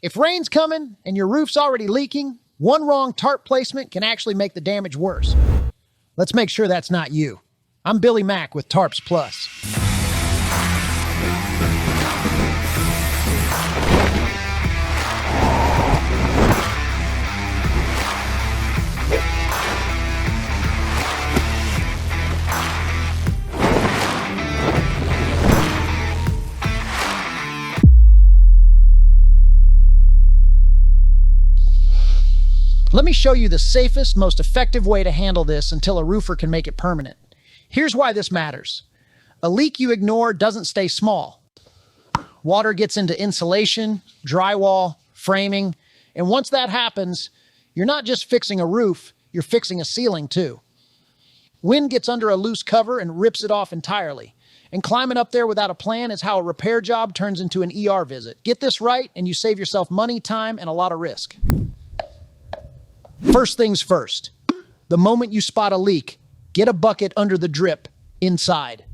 If rain's coming and your roof's already leaking, one wrong tarp placement can actually make the damage worse. Let's make sure that's not you. I'm Billy Mack with Tarps Plus. Let me show you the safest, most effective way to handle this until a roofer can make it permanent. Here's why this matters. A leak you ignore doesn't stay small. Water gets into insulation, drywall, framing, and once that happens, you're not just fixing a roof, you're fixing a ceiling too. Wind gets under a loose cover and rips it off entirely. And climbing up there without a plan is how a repair job turns into an ER visit. Get this right and you save yourself money, time, and a lot of risk. First things first, the moment you spot a leak, get a bucket under the drip inside.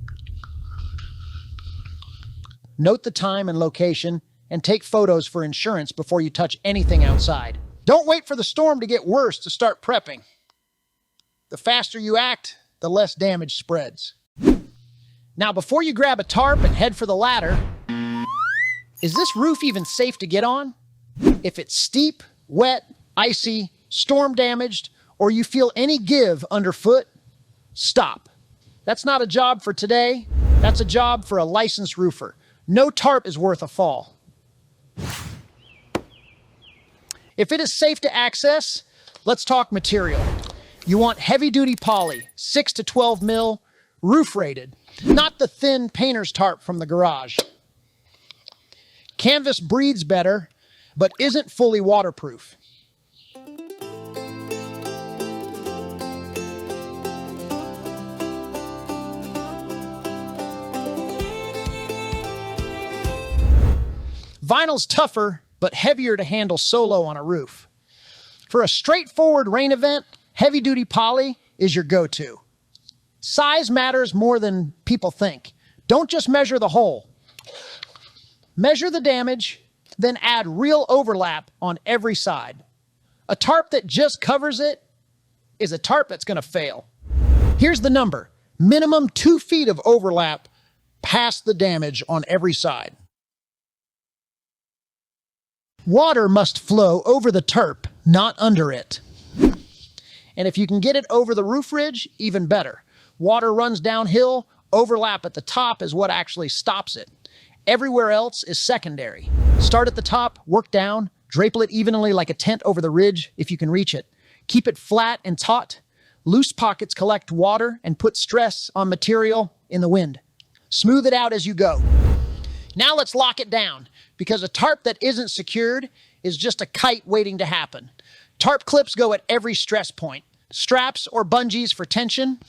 Note the time and location and take photos for insurance before you touch anything outside. Don't wait for the storm to get worse to start prepping. The faster you act, the less damage spreads. Now, before you grab a tarp and head for the ladder, is this roof even safe to get on? If it's steep, wet, icy, storm damaged, or you feel any give underfoot, stop. That's not a job for today. That's a job for a licensed roofer. No tarp is worth a fall. If it is safe to access, let's talk material. You want heavy-duty poly, 6 to 12 mil, roof-rated, not the thin painter's tarp from the garage. Canvas breathes better, but isn't fully waterproof. Vinyl's tougher, but heavier to handle solo on a roof. For a straightforward rain event, heavy-duty poly is your go-to. Size matters more than people think. Don't just measure the hole. Measure the damage, then add real overlap on every side. A tarp that just covers it is a tarp that's going to fail. Here's the number. Minimum 2 feet of overlap past the damage on every side. Water must flow over the tarp, not under it. And if you can get it over the roof ridge, even better. Water runs downhill, overlap at the top is what actually stops it. Everywhere else is secondary. Start at the top, work down, drape it evenly like a tent over the ridge if you can reach it. Keep it flat and taut. Loose pockets collect water and put stress on material in the wind. Smooth it out as you go. Now let's lock it down, because a tarp that isn't secured is just a kite waiting to happen. Tarp clips go at every stress point. Straps or bungees for tension,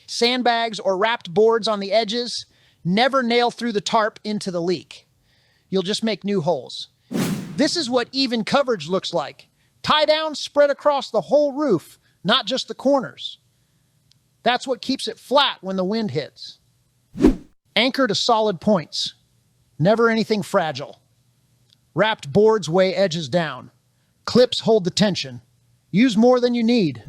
sandbags or wrapped boards on the edges. Never nail through the tarp into the leak. You'll just make new holes. This is what even coverage looks like. Tie down spread across the whole roof, not just the corners. That's what keeps it flat when the wind hits. Anchor to solid points. Never anything fragile. Wrapped boards weigh edges down. Clips hold the tension. Use more than you need.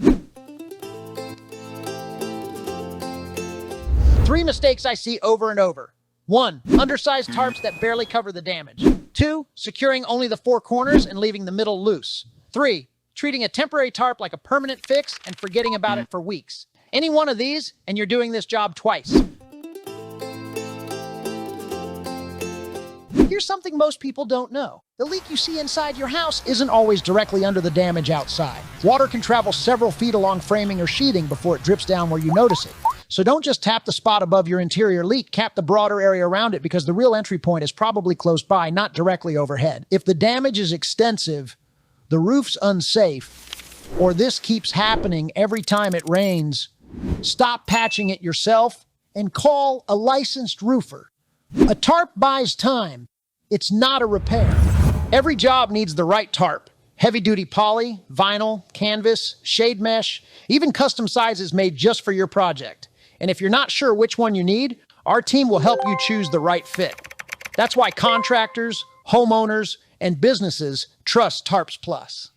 3 mistakes I see over and over. 1, undersized tarps that barely cover the damage. 2, securing only the 4 corners and leaving the middle loose. 3, treating a temporary tarp like a permanent fix and forgetting about it for weeks. Any one of these, and you're doing this job twice. Here's something most people don't know. The leak you see inside your house isn't always directly under the damage outside. Water can travel several feet along framing or sheathing before it drips down where you notice it. So don't just tap the spot above your interior leak, cap the broader area around it, because the real entry point is probably close by, not directly overhead. If the damage is extensive, the roof's unsafe, or this keeps happening every time it rains, stop patching it yourself and call a licensed roofer. A tarp buys time. It's not a repair. Every job needs the right tarp. Heavy-duty poly, vinyl, canvas, shade mesh, even custom sizes made just for your project. And if you're not sure which one you need, our team will help you choose the right fit. That's why contractors, homeowners, and businesses trust Tarps Plus.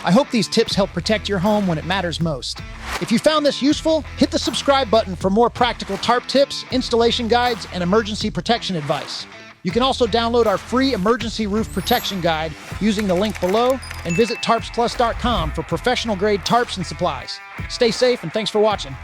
I hope these tips help protect your home when it matters most. If you found this useful, hit the subscribe button for more practical tarp tips, installation guides, and emergency protection advice. You can also download our free emergency roof protection guide using the link below and visit tarpsplus.com for professional grade tarps and supplies. Stay safe and thanks for watching.